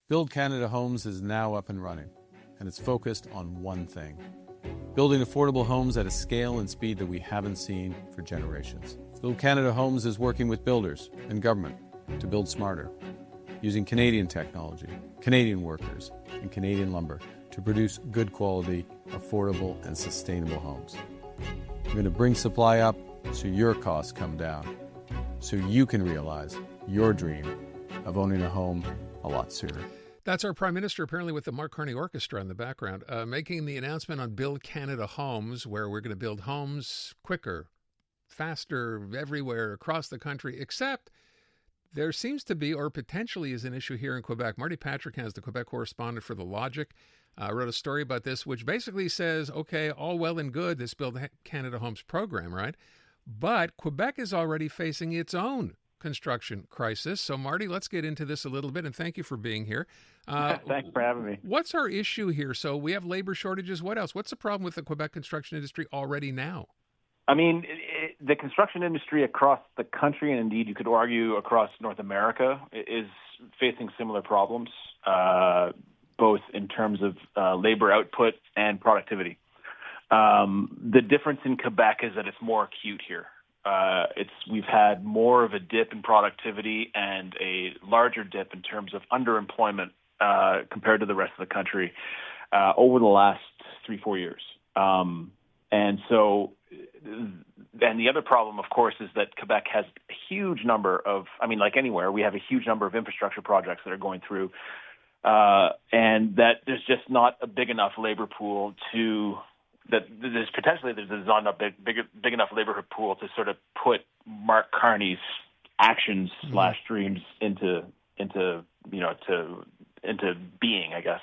Build Canada Homes is now up and running, and it's focused on one thing: building affordable homes at a scale and speed that we haven't seen for generations. Build Canada Homes is working with builders and government to build smarter, using Canadian technology, Canadian workers, and Canadian lumber to produce good quality, affordable, and sustainable homes. We're going to bring supply up so your costs come down, so you can realize your dream of owning a home a lot sooner. That's our Prime Minister, apparently with the Mark Carney Orchestra in the background, making the announcement on Build Canada Homes, where we're going to build homes quicker, faster, everywhere across the country, except there seems to be, or potentially is an issue here in Quebec. Marty Patriquin is the Quebec correspondent for The Logic. Wrote a story about this, which basically says, okay, all well and good, this Build Canada Homes program, right? But Quebec is already facing its own construction crisis. So, Marty, let's get into this a little bit, and thank you for being here. Thanks for having me. What's our issue here? So we have labor shortages. What else? What's the problem with the Quebec construction industry already now? I mean, the construction industry across the country, and indeed you could argue across North America, is facing similar problems, both in terms of labor output and productivity. The difference in Quebec is that it's more acute here. We've had more of a dip in productivity and a larger dip in terms of underemployment compared to the rest of the country over the last 3-4 years. And the other problem, of course, is that Quebec has a huge number of, like anywhere, we have a huge number of infrastructure projects that are going through, and that there's just not a big enough labor pool there's not a big enough labor pool to sort of put Mark Carney's actions / dreams into being, I guess.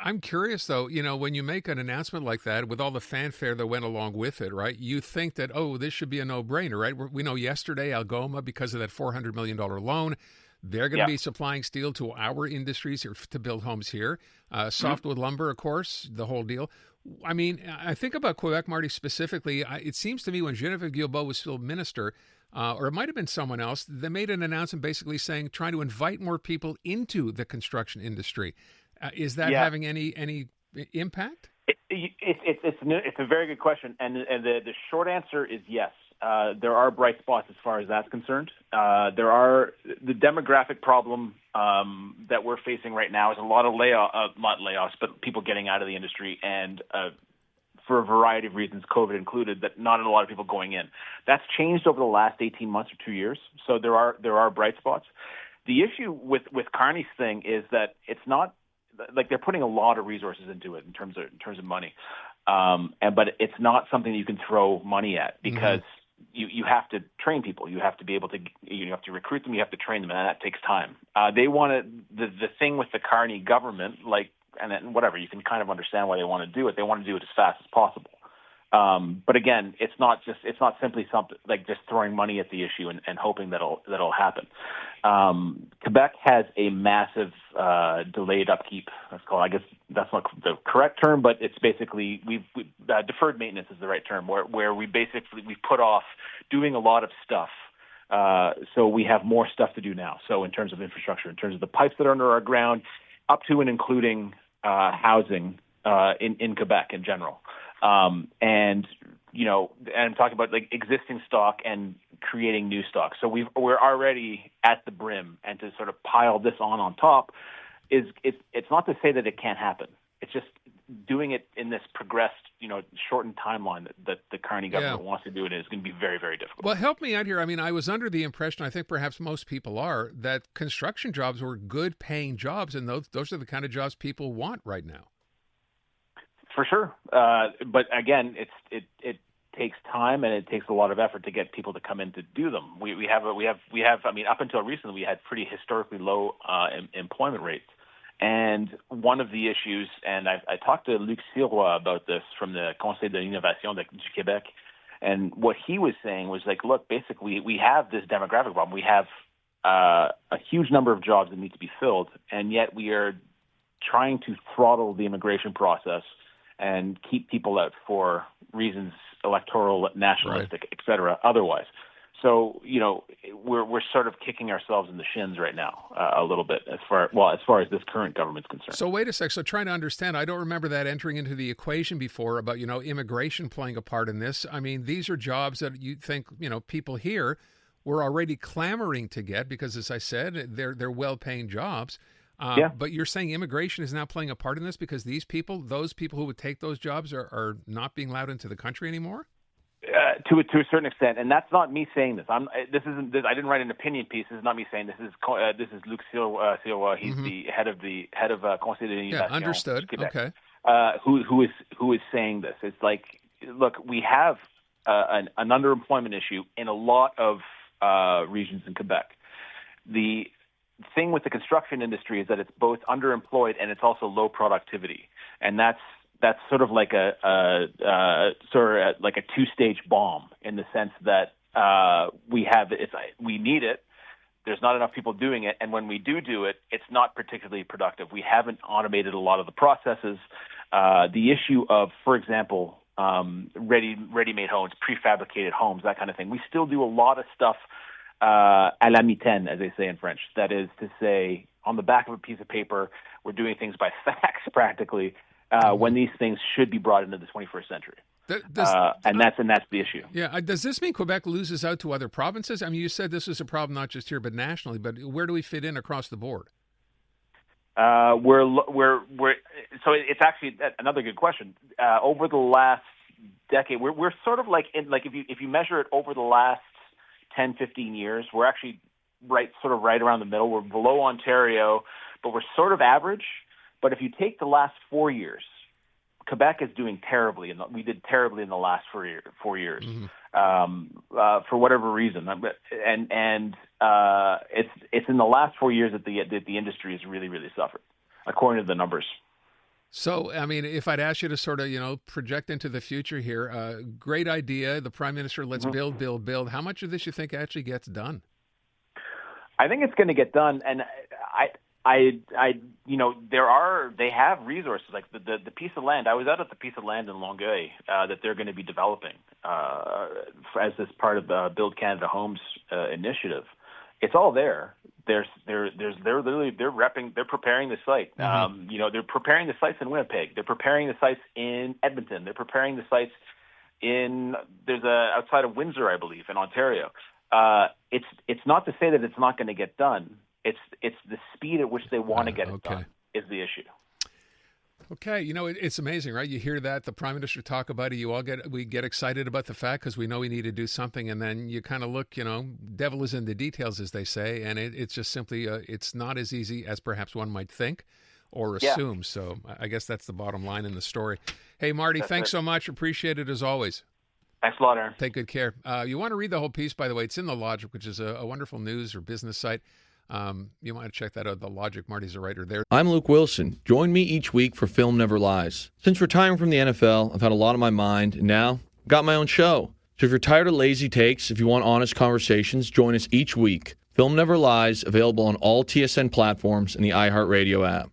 I'm curious, though, when you make an announcement like that, with all the fanfare that went along with it, right, you think that, this should be a no-brainer, right? We know yesterday Algoma, because of that $400 million loan, they're going to be supplying steel to our industries here to build homes here. Softwood lumber, of course, the whole deal. I mean, I think about Quebec, Marty, specifically. It seems to me when Geneviève Guilbeault was still minister, or it might have been someone else, they made an announcement basically saying, trying to invite more people into the construction industry. Is that having any impact? It's a very good question, and the short answer is yes. There are bright spots as far as that's concerned. There are the demographic problem that we're facing right now is a lot of not layoffs, but people getting out of the industry, and for a variety of reasons, COVID included, that not a lot of people going in. That's changed over the last 18 months or 2 years. So there are bright spots. The issue with Carney's thing is that it's not like they're putting a lot of resources into it in terms of money, but it's not something you can throw money at because. You have to train people. You have to be able to. You have to recruit them. You have to train them, and that takes time. They wanted the thing with the Carney government, and whatever. You can kind of understand why they want to do it. They want to do it as fast as possible. But again, it's not simply something like just throwing money at the issue and hoping that'll happen. Quebec has a massive delayed upkeep. That's called. I guess that's not the correct term, but it's basically we've deferred maintenance is the right term. Where we put off doing a lot of stuff. So we have more stuff to do now. So in terms of infrastructure, in terms of the pipes that are under our ground, up to and including housing in Quebec in general. And I'm talking about like existing stock and creating new stock. So we're already at the brim, and to sort of pile this on top it's not to say that it can't happen. It's just doing it in this progressed, shortened timeline that the Carney government wants to do it is going to be very, very difficult. Well, help me out here. I mean, I was under the impression, I think perhaps most people are, that construction jobs were good paying jobs, and those are the kind of jobs people want right now. For sure, but again, it takes time and it takes a lot of effort to get people to come in to do them. We have. I mean, up until recently, we had pretty historically low employment rates, and one of the issues. And I talked to Luc Sirois about this from the Conseil de l'Innovation du Québec, and what he was saying was like, look, basically, we have this demographic problem. We have a huge number of jobs that need to be filled, and yet we are trying to throttle the immigration process and keep people out for reasons electoral, nationalistic, et cetera, otherwise. So, we're sort of kicking ourselves in the shins right now a little bit as far as this current government's concerned. So wait a sec. So trying to understand, I don't remember that entering into the equation before about, immigration playing a part in this. I mean, these are jobs that you think, people here were already clamoring to get because, as I said, they're well-paying jobs. But you're saying immigration is now playing a part in this because those people who would take those jobs are not being allowed into the country anymore? To a certain extent, and that's not me saying this. I didn't write an opinion piece. This is not me saying this. This is Luc Sirois. He's the head of Conseil de l'Immigration. Yeah, understood. Quebec, okay. Who is saying this? It's like, look, we have an underemployment issue in a lot of regions in Quebec. The thing with the construction industry is that it's both underemployed and it's also low productivity, and that's sort of like a two-stage bomb in the sense that we need it. There's not enough people doing it, and when we do it, it's not particularly productive. We haven't automated a lot of the processes. The issue of, for example, ready-made homes, prefabricated homes, that kind of thing. We still do a lot of stuff à la mitaine, as they say in French. That is to say, on the back of a piece of paper, we're doing things by fax practically. When these things should be brought into the 21st century. And that's the issue. Yeah. Does this mean Quebec loses out to other provinces? I mean, you said this is a problem not just here but nationally, but where do we fit in across the board? So it's actually another good question. Over the last decade, we're sort of like if you measure it over the last 10, 15 years, we're actually right around the middle. We're below Ontario, but we're sort of average. But if you take the last 4 years, Quebec is doing terribly, and we did terribly in the last 4 years, for whatever reason. And it's in the last 4 years that the industry has really, really suffered, according to the numbers. So, I mean, if I'd ask you to sort of, project into the future here, great idea. The Prime Minister, let's build. How much of this you think actually gets done? I think it's going to get done, and they have resources like the piece of land. I was out at the piece of land in Longueuil that they're going to be developing as this part of the Build Canada Homes initiative. It's all there. They're preparing the site. They're preparing the sites in Winnipeg. They're preparing the sites in Edmonton. They're preparing the sites outside of Windsor, I believe, in Ontario. It's not to say that it's not going to get done. It's the speed at which they want to get it done is the issue. Okay, it's amazing, right? You hear that, the Prime Minister talk about it, we get excited about the fact because we know we need to do something, and then you kind of look, devil is in the details, as they say, and it's just simply, it's not as easy as perhaps one might think or assume. Yeah. So I guess that's the bottom line in the story. Hey, Marty, thanks so much. Appreciate it as always. Thanks a lot, Aaron. Take good care. You want to read the whole piece, by the way, it's in The Logic, which is a wonderful news or business site. You want to check that out. The Logic. Marty's a writer there. I'm Luke Wilson. Join me each week for Film Never Lies. Since retiring from the NFL, I've had a lot on my mind, and now I've got my own show. So if you're tired of lazy takes, if you want honest conversations, join us each week. Film Never Lies, available on all TSN platforms and the iHeartRadio app.